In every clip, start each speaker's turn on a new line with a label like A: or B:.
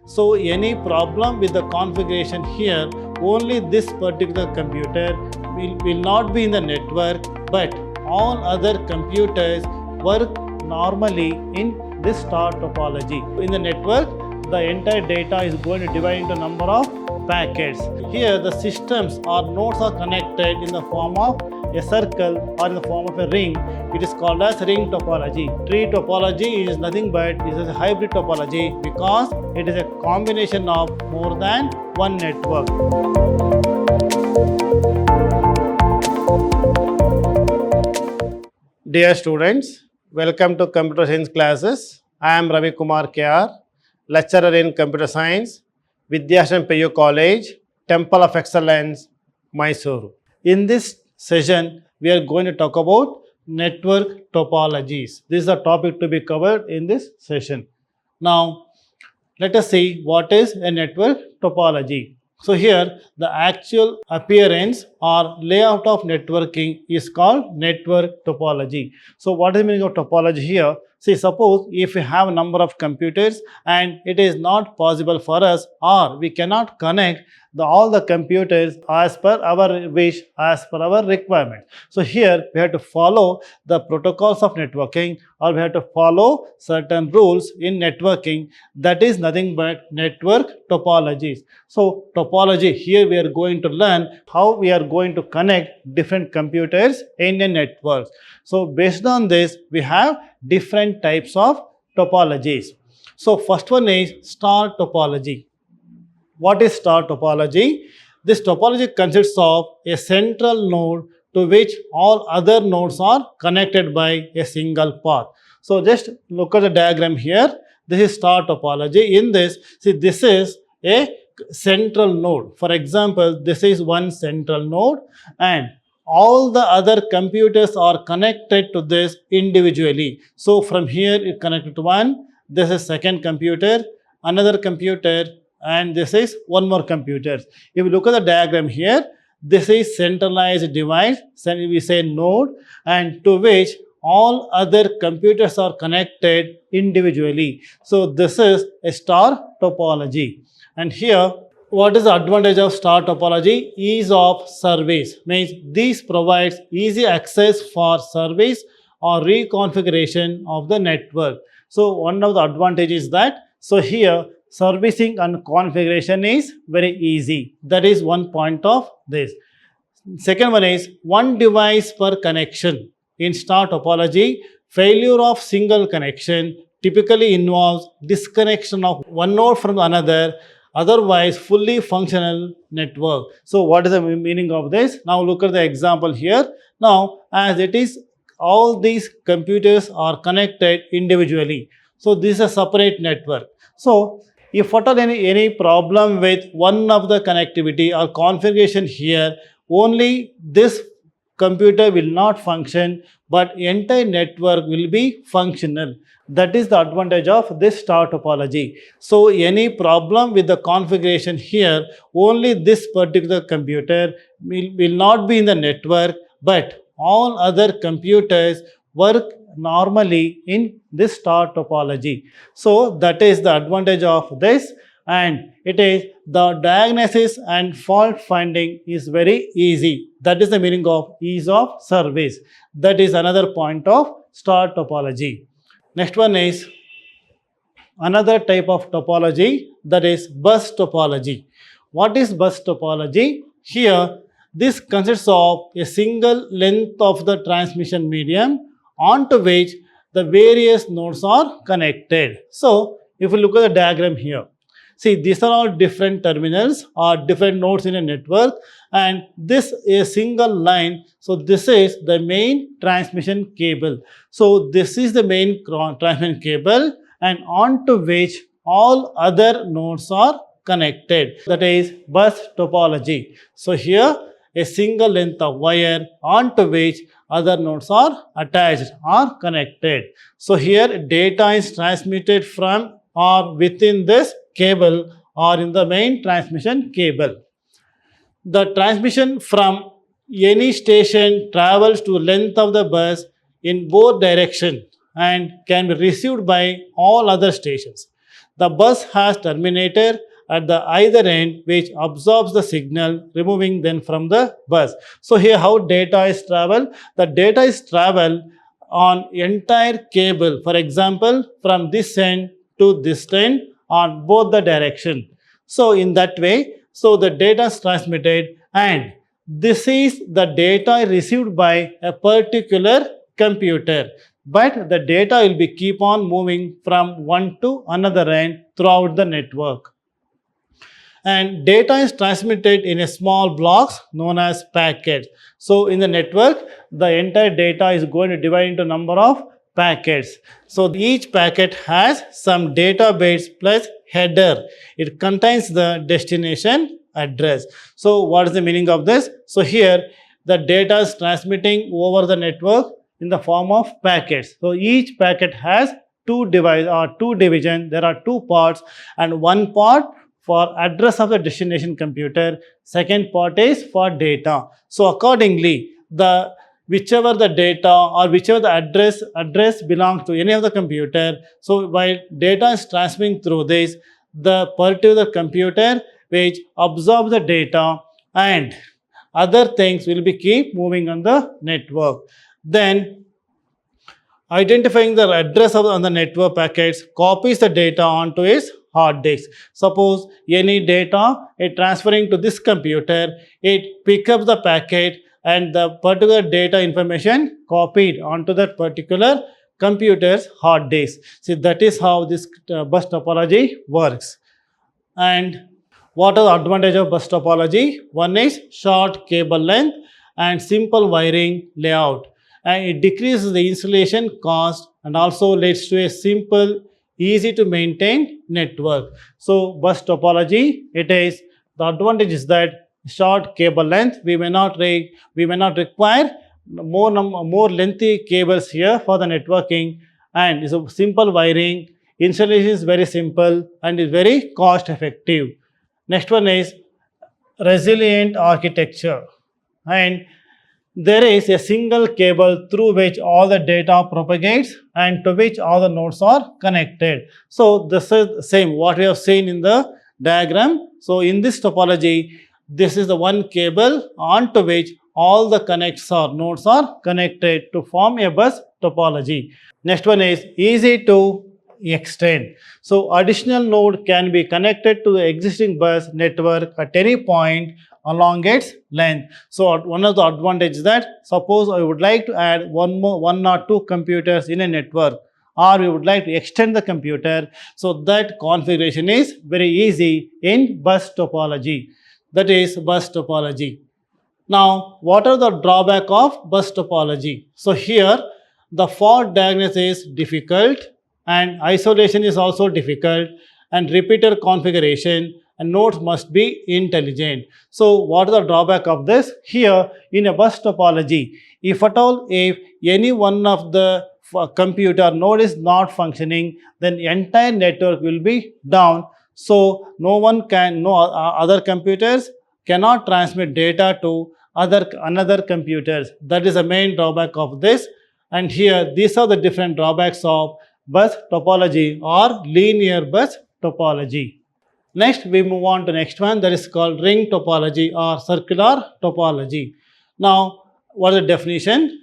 A: So any problem with the configuration here, only this particular computer will not be in the network, but all other computers work normally in this star topology. In the network, the entire data is going to divide into a number of packets. Here the systems or nodes are connected in the form of a circle or in the form of a ring. It is called as ring topology. Tree topology is nothing but it is a hybrid topology because it is a combination of more than one network. Dear students, welcome to Computer Science classes. I am Ravi Kumar KR, lecturer in Computer Science, Vidhyaashram PU College, Temple of Excellence, Mysuru. In this session, we are going to talk about network topologies. This is the topic to be covered in this session. Now, let us see what is a network topology. So here, the actual appearance or layout of networking is called network topology. So what is the meaning of topology here? See, suppose if we have a number of computers and it is not possible for us or we cannot connect all the computers as per our wish, as per our requirement. So here we have to follow the protocols of networking or we have to follow certain rules in networking. That is nothing but network topologies. So topology, here we are going to learn how we are going to connect different computers in a network. So based on this, we have different types of topologies. So first one is star topology. What is star topology? This topology consists of a central node to which all other nodes are connected by a single path. So just look at the diagram here. This is star topology. In this, see, this is a central node. For example, this is one central node and all the other computers are connected to this individually. So from here you connect to one, this is second computer, another computer, and this is one more computer. If you look at the diagram here, this is centralized device, so we say node, and to which all other computers are connected individually. So this is a star topology. And here, what is the advantage of star topology? Ease of service. Means this provides easy access for service or reconfiguration of the network. So one of the advantages is that, so here servicing and configuration is very easy. That is one point of this. Second one is one device per connection. In star topology, failure of single connection typically involves disconnection of one node from another, otherwise fully functional network. So what is the meaning of this? Now look at the example here. Now as it is, all these computers are connected individually. So this is a separate network. So if at all any problem with one of the connectivity or configuration here, only this computer will not function, but entire network will be functional. That is the advantage of this star topology. So any problem with the configuration here, only this particular computer will not be in the network, but all other computers work normally in this star topology. So that is the advantage of this, and it is the diagnosis and fault finding is very easy. That is the meaning of ease of service. That is another point of star topology. Next one is another type of topology, that is bus topology. What is bus topology? Here, this consists of a single length of the transmission medium onto which the various nodes are connected. So, if you look at the diagram here, see, these are all different terminals or different nodes in a network, and this is a single line. So this is the main transmission cable. So this is the main transmission cable, and onto which all other nodes are connected. That is bus topology. So here a single length of wire onto which other nodes are attached or connected. So here data is transmitted from or within this cable or in the main transmission cable. The transmission from any station travels to length of the bus in both directions and can be received by all other stations. The bus has terminator at the either end which absorbs the signal, removing them from the bus. So here how data is traveled? The data is traveled on entire cable, for example from this end to this end on both the direction. So in that way, so the data is transmitted, and this is the data received by a particular computer, but the data will be keep on moving from one to another end throughout the network. And data is transmitted in a small blocks known as packets. So in the network, the entire data is going to divide into number of packets. So each packet has some database plus header. It contains the destination address. So what is the meaning of this? So here the data is transmitting over the network in the form of packets. So each packet has two division. There are two parts, and one part for address of the destination computer, second part is for data. So accordingly, whichever the data or whichever the address belongs to any of the computer, so while data is transmitting through this, the particular computer which absorbs the data and other things will be keep moving on the network. Then identifying the address on the network packets copies the data onto its hard disk. Suppose any data is transferring to this computer, it picks up the packet and the particular data information copied onto that particular computer's hard disk. See, that is how this bus topology works. And what are the advantages of bus topology? One is short cable length and simple wiring layout, and it decreases the installation cost and also leads to a simple, easy to maintain network. So bus topology, the advantage is that short cable length, we may not require more lengthy cables here for the networking, and it's a simple wiring, installation is very simple and is very cost effective. Next one is resilient architecture, and there is a single cable through which all the data propagates and to which all the nodes are connected. So this is the same what we have seen in the diagram. So in this topology, this is the one cable onto which all the nodes are connected to form a bus topology. Next one is easy to extend. So additional node can be connected to the existing bus network at any point along its length. So one of the advantages that suppose I would like to add one or two computers in a network, or we would like to extend the computer, so that configuration is very easy in bus topology. That is bus topology. Now, what are the drawbacks of bus topology? So here the fault diagnosis is difficult and isolation is also difficult, and repeater configuration and nodes must be intelligent. So what is the drawback of this? Here in a bus topology, if at all if any one of the computer node is not functioning, then the entire network will be down. So no other computers cannot transmit data to another computers. That is the main drawback of this. And here these are the different drawbacks of bus topology or linear bus topology. Next, we move on to next one, that is called ring topology or circular topology. Now, what is the definition?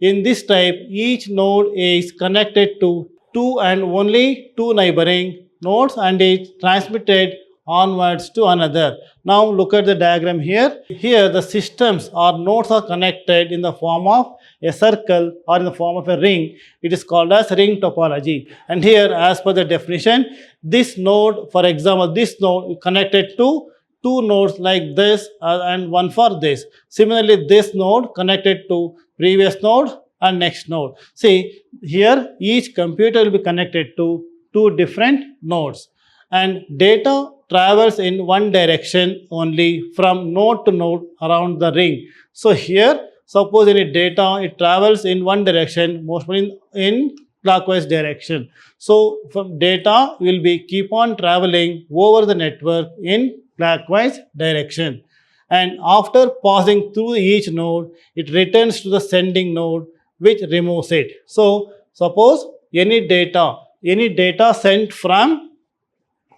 A: In this type, each node is connected to two and only two neighboring nodes and is transmitted onwards to another. Now, look at the diagram here. Here, the systems or nodes are connected in the form of a circle or in the form of a ring. It is called as ring topology. And here, as per the definition, this node, for example, this node connected to two nodes like this and one for this. Similarly, this node connected to previous node and next node. See, here each computer will be connected to two different nodes, and data travels in one direction only from node to node around the ring. So here, suppose any data, it travels in one direction, mostly in clockwise direction. So from data will be keep on traveling over the network in clockwise direction. And after passing through each node, it returns to the sending node, which removes it. So suppose any data sent from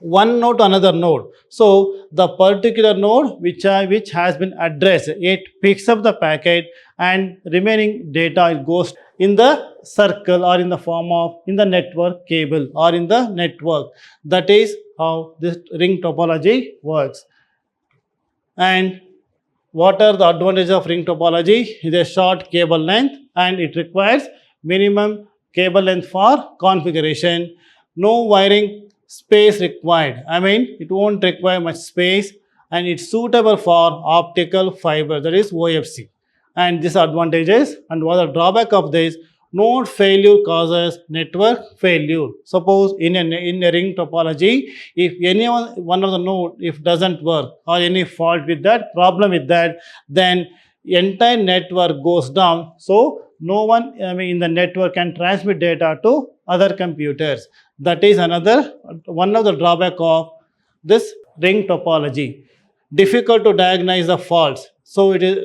A: one node to another node. So the particular node which has been addressed, it picks up the packet and remaining data it goes in the circle or in the form of in the network cable or in the network. That is how this ring topology works. And what are the advantages of ring topology? It is a short cable length and it requires minimum cable length for configuration. No wiring space required. I mean, it won't require much space and it's suitable for optical fiber, that is OFC. And these advantages. And what are the drawback of this? Node failure causes network failure. Suppose in a ring topology, if one of the node if doesn't work or any fault with that, problem with that, then entire network goes down. So no one in the network can transmit data to other computers. That is one of the drawback of this ring topology. Difficult to diagnose the faults. So it is,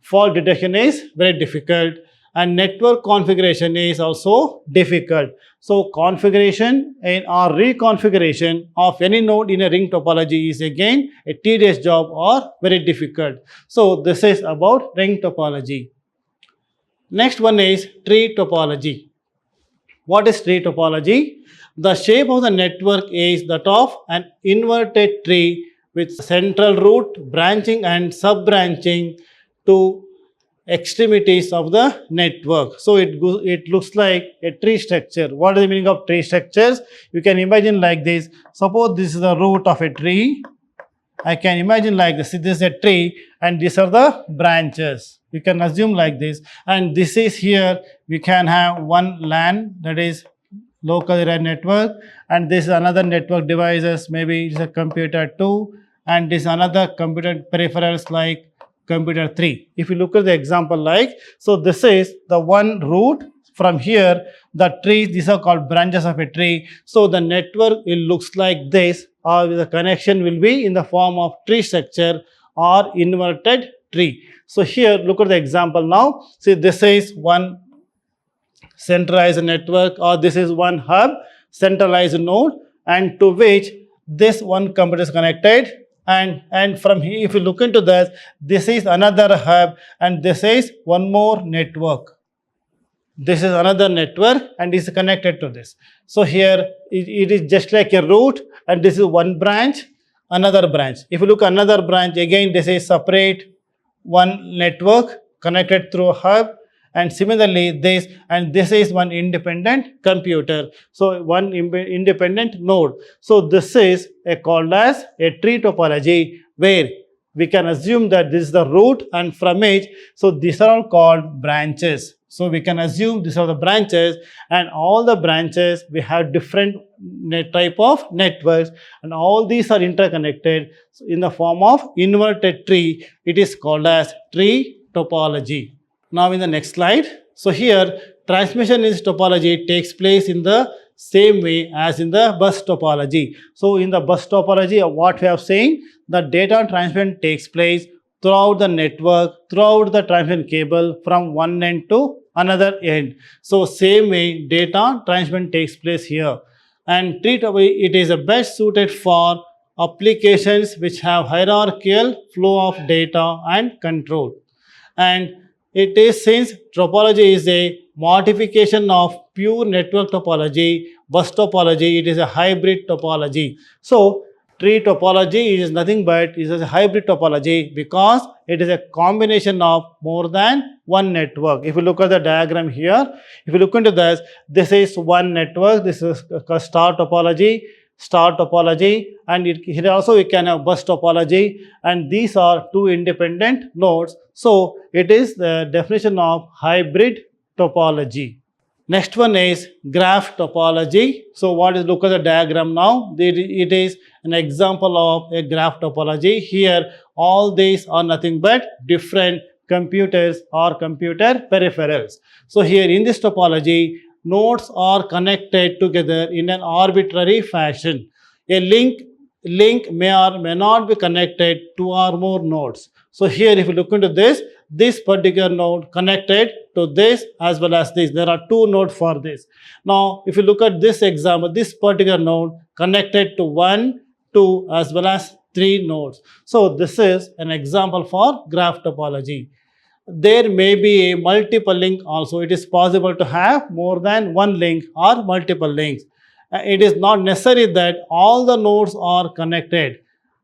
A: fault detection is very difficult and network configuration is also difficult. So configuration or reconfiguration of any node in a ring topology is again a tedious job or very difficult. So this is about ring topology. Next one is tree topology. What is tree topology? The shape of the network is that of an inverted tree with central root branching and sub-branching to extremities of the network. So it looks like a tree structure. What is the meaning of tree structures? You can imagine like this. Suppose this is the root of a tree. I can imagine like this. This is a tree and these are the branches. You can assume like this. And this is here. We can have one LAN, that is local area network, and this is another network devices. Maybe it's a computer 2 and this another computer peripherals like computer 3. If you look at the example like, so this is the one root. From here, the trees, these are called branches of a tree. So the network, it looks like this, or the connection will be in the form of tree structure or inverted tree. So here, look at the example now. See, this is one centralized network, or this is one hub, centralized node, and to which this one computer is connected. And from here, if you look into this is another hub, and this is one more network. This is another network and is connected to this. So here it is just like a root, and this is one branch, another branch. If you look another branch, again this is separate one network connected through a hub, and similarly this is one independent computer. So one independent node. So this is called as a tree topology, where we can assume that this is the root, and from it, so these are all called branches. So we can assume these are the branches, and all the branches we have different type of networks, and all these are interconnected in the form of inverted tree. It is called as tree topology. Now in the next slide, so here transmission in this topology takes place in the same way as in the bus topology. So in the bus topology, what we have seen, the data transmission takes place throughout the network, throughout the transmission cable from one end to another end. So same way data transmission takes place here. And tree topology, it is best suited for applications which have hierarchical flow of data and control. And it is, since topology is a modification of pure network topology, bus topology, it is a hybrid topology. So tree topology is nothing but is a hybrid topology, because it is a combination of more than one network. If you look at the diagram here, if you look into this is one network. This is a star topology, and here also we can have bus topology, and these are two independent nodes. So it is the definition of hybrid topology. Next one is graph topology. So look at the diagram now. It is an example of a graph topology. Here all these are nothing but different computers or computer peripherals. So here in this topology, nodes are connected together in an arbitrary fashion. A link may or may not be connected to or more nodes. So here if you look into this, this particular node connected to this as well as this. There are two nodes for this. Now, if you look at this example, this particular node connected to 1, 2 as well as 3 nodes. So, this is an example for graph topology. There may be a multiple link also. It is possible to have more than one link or multiple links. It is not necessary that all the nodes are connected,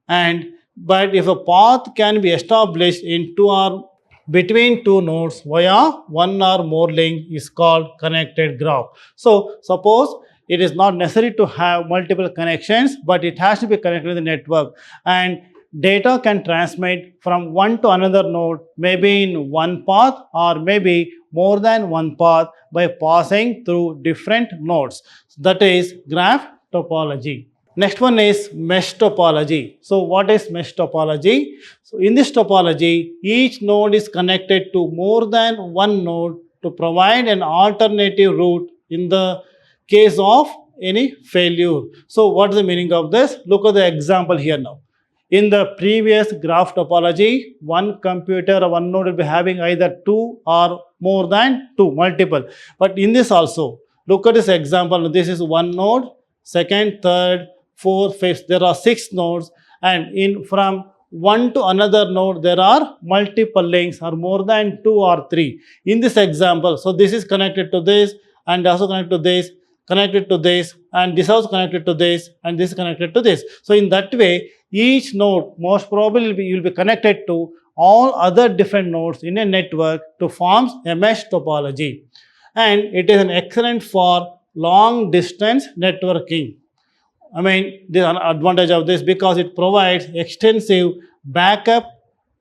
A: but if a path can be established in two or between two nodes via one or more link is called connected graph. So suppose it is not necessary to have multiple connections, but it has to be connected to the network, and data can transmit from one to another node, maybe in one path or maybe more than one path by passing through different nodes. That is graph topology. Next one is mesh topology. So what is mesh topology? So in this topology, each node is connected to more than one node to provide an alternative route in the case of any failure. So what is the meaning of this? Look at the example here now. In the previous graph topology, one computer or one node will be having either two or more than two, multiple. But in this also, look at this example. This is one node, second, third, fourth, fifth. There are 6 nodes, and from one to another node, there are multiple links or more than 2 or 3. In this example, so this is connected to this and also connected to this, connected to this, and this also connected to this, and this is connected to this. So in that way, each node most probably you will be connected to all other different nodes in a network to form a mesh topology. And it is an excellent for long distance networking. I mean, the advantage of this because it provides extensive backup,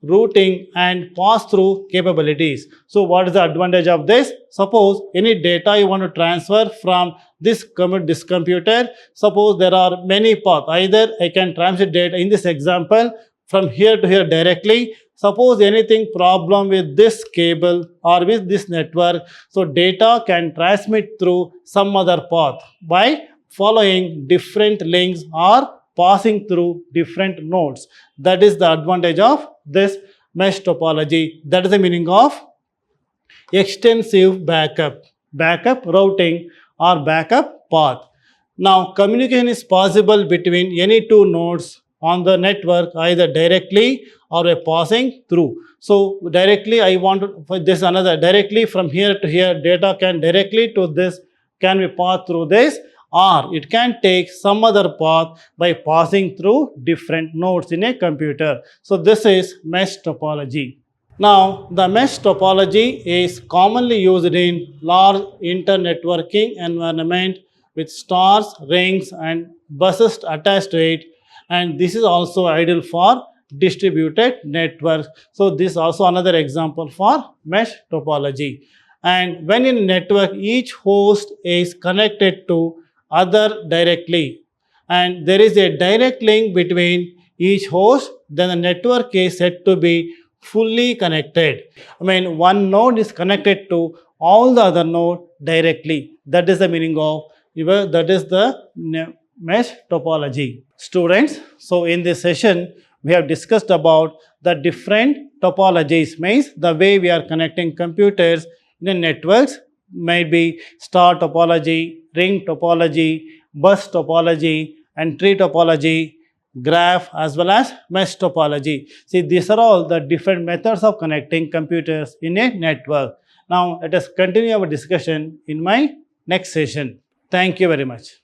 A: routing and pass-through capabilities. So what is the advantage of this? Suppose any data you want to transfer from this computer, suppose there are many paths. Either I can transmit data in this example from here to here directly. Suppose anything problem with this cable or with this network, so data can transmit through some other path by following different links or passing through different nodes. That is the advantage of this mesh topology. That is the meaning of extensive backup routing or backup path. Now, communication is possible between any two nodes on the network either directly or by passing through. So, directly I want to, for this another, directly from here to here, data can directly to this can be passed through this, or it can take some other path by passing through different nodes in a computer. So this is mesh topology. Now, the mesh topology is commonly used in large internetworking environment with stars, rings and buses attached to it, and this is also ideal for distributed networks. So this is also another example for mesh topology. And when in a network, each host is connected to other directly, and there is a direct link between each host, then the network is said to be fully connected. I mean, one node is connected to all the other node directly. That is the meaning of, that is the mesh topology. Students, so in this session, we have discussed about the different topologies, means the way we are connecting computers in a networks, maybe star topology, ring topology, bus topology and tree topology, graph as well as mesh topology. See, these are all the different methods of connecting computers in a network. Now, let us continue our discussion in my next session. Thank you very much.